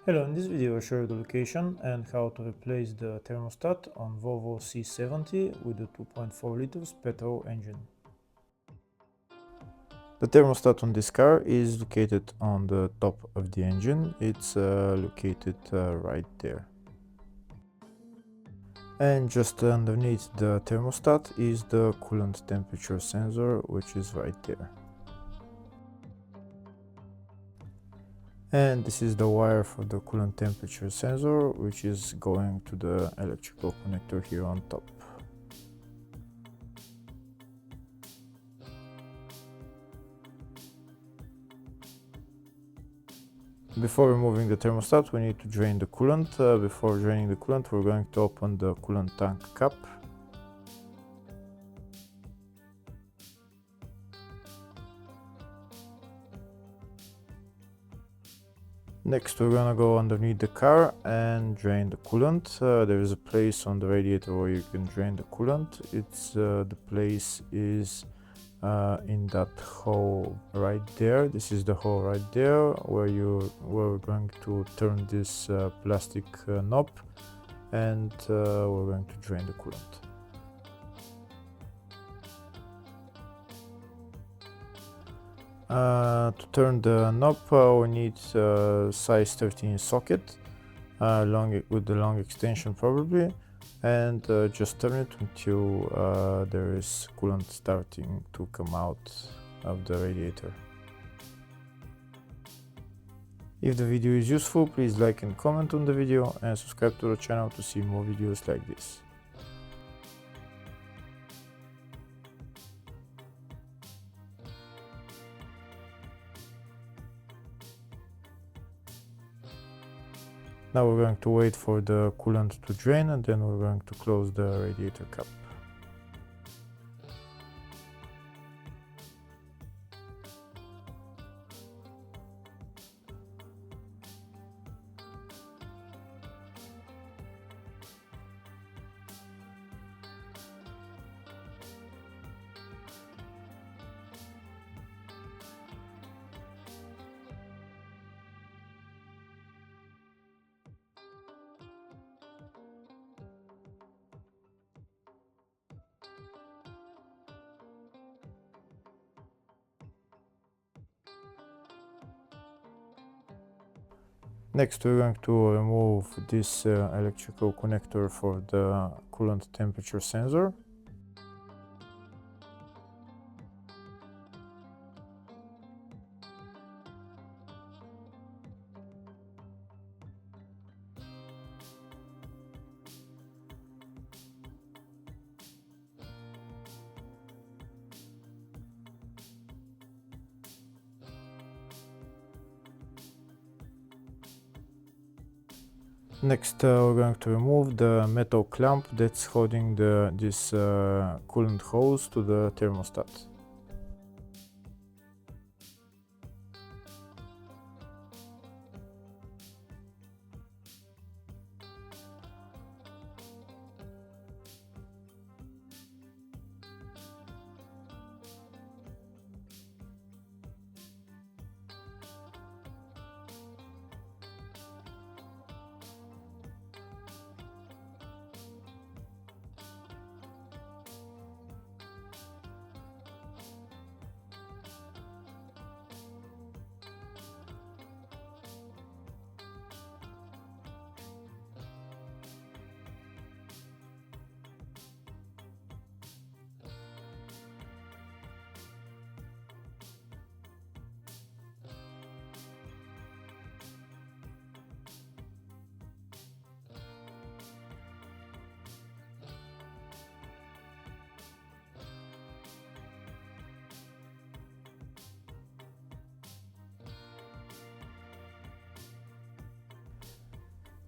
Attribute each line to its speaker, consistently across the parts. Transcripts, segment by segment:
Speaker 1: Hello, in this video I show you the location and how to replace the thermostat on Volvo C70 with the 2.4 liters petrol engine. The thermostat on this car is located on the top of the engine. It's located right there. And just underneath the thermostat is the coolant temperature sensor, which is right there. And this is the wire for the coolant temperature sensor, which is going to the electrical connector here on top. Before removing the thermostat, we need to drain the coolant. Before draining the coolant, we're going to open the coolant tank cap. Next, we're gonna go underneath the car and drain the coolant. There is a place on the radiator where you can drain the coolant. The place is in that hole right there. This is the hole right there where we're going to turn this plastic knob, and we're going to drain the coolant. To turn the knob, we need size 13 socket, with the long extension probably, and just turn it until there is coolant starting to come out of the radiator. If the video is useful, please like and comment on the video and subscribe to the channel to see more videos like this. Now we're going to wait for the coolant to drain, and then we're going to close the radiator cap. Next, we're going to remove this electrical connector for the coolant temperature sensor. Next, we're going to remove the metal clamp that's holding this coolant hose to the thermostat.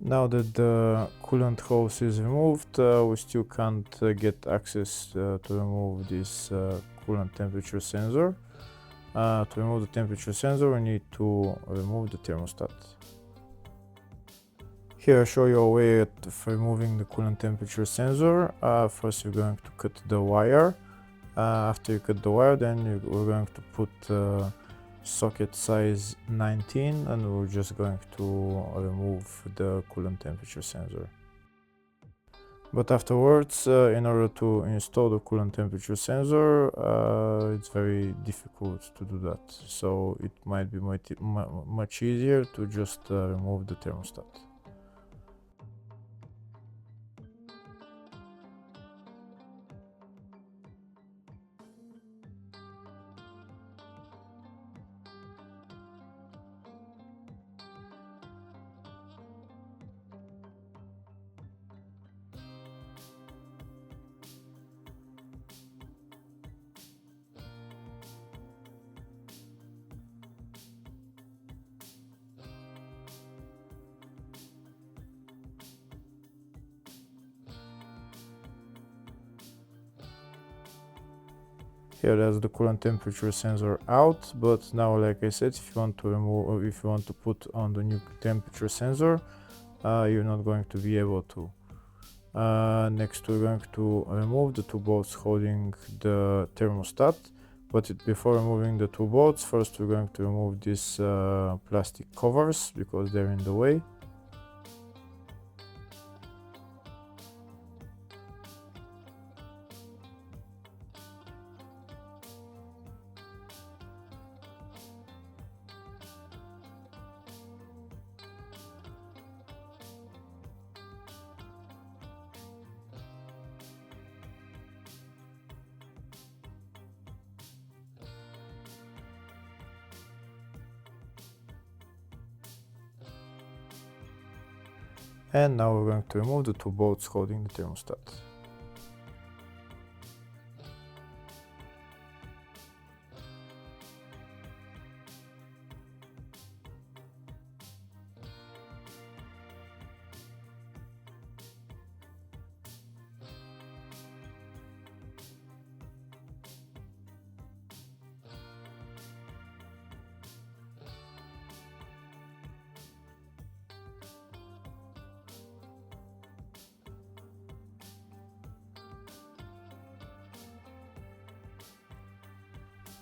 Speaker 1: Now that the coolant hose is removed, we still can't get access to remove this coolant temperature sensor. To remove the temperature sensor, we need to remove the thermostat. Here I show you a way of removing the coolant temperature sensor. First you're going to cut the wire. After you cut the wire, then we're going to put socket size 19, and we're just going to remove the coolant temperature sensor. But afterwards, in order to install the coolant temperature sensor, it's very difficult to do that. So it might be much easier to just remove the thermostat. Here there's the coolant temperature sensor out, but now, like I said, if you want to remove, or if you want to put on the new temperature sensor, you're not going to be able to. Next, we're going to remove the two bolts holding the thermostat. But before removing the two bolts, first we're going to remove these plastic covers because they're in the way. And now we're going to remove the two bolts holding the thermostat.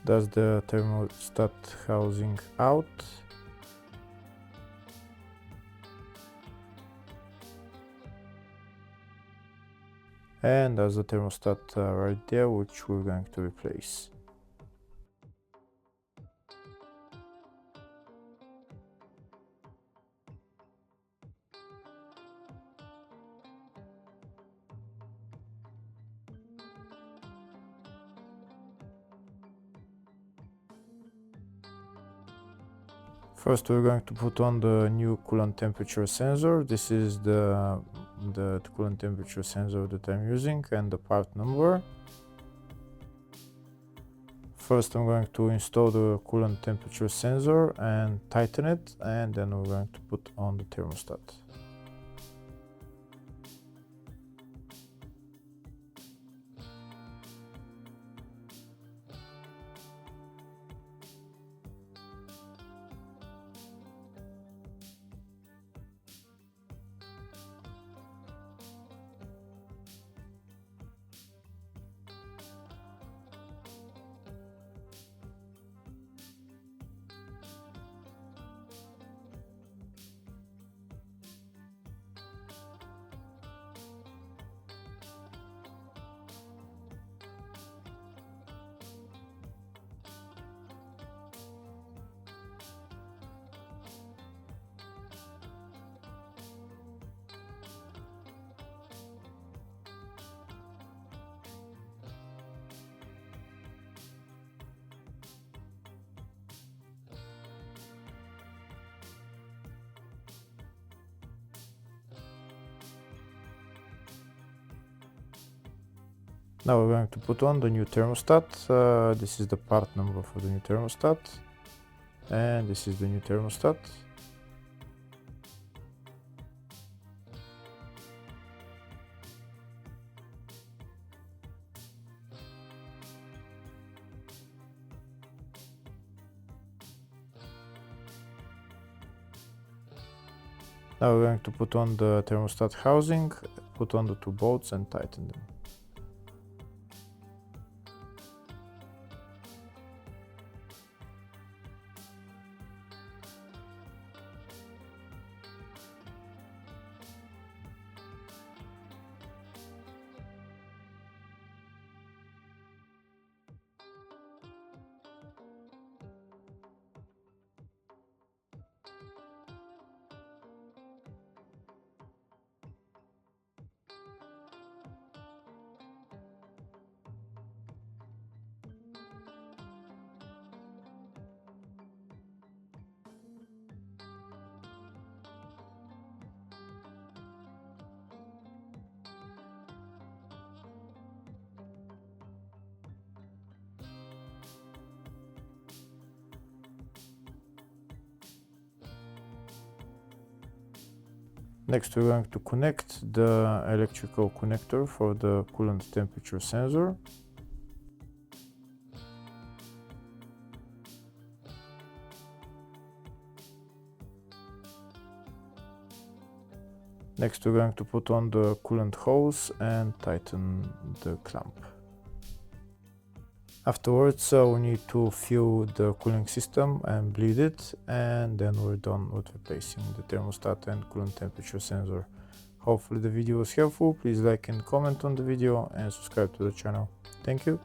Speaker 1: That's the thermostat housing out. And there's the thermostat right there, which we're going to replace. First, we're going to put on the new coolant temperature sensor. This is the coolant temperature sensor that I'm using and the part number. First, I'm going to install the coolant temperature sensor and tighten it, and then we're going to put on the thermostat. Now we're going to put on the new thermostat. This is the part number for the new thermostat, and this is the new thermostat. Now we're going to put on the thermostat housing, put on the two bolts and tighten them. Next we're going to connect the electrical connector for the coolant temperature sensor. Next we're going to put on the coolant hose and tighten the clamp. Afterwards we need to fill the cooling system and bleed it, and then we're done with replacing the thermostat and coolant temperature sensor. Hopefully the video was helpful. Please like and comment on the video and subscribe to the channel. Thank you.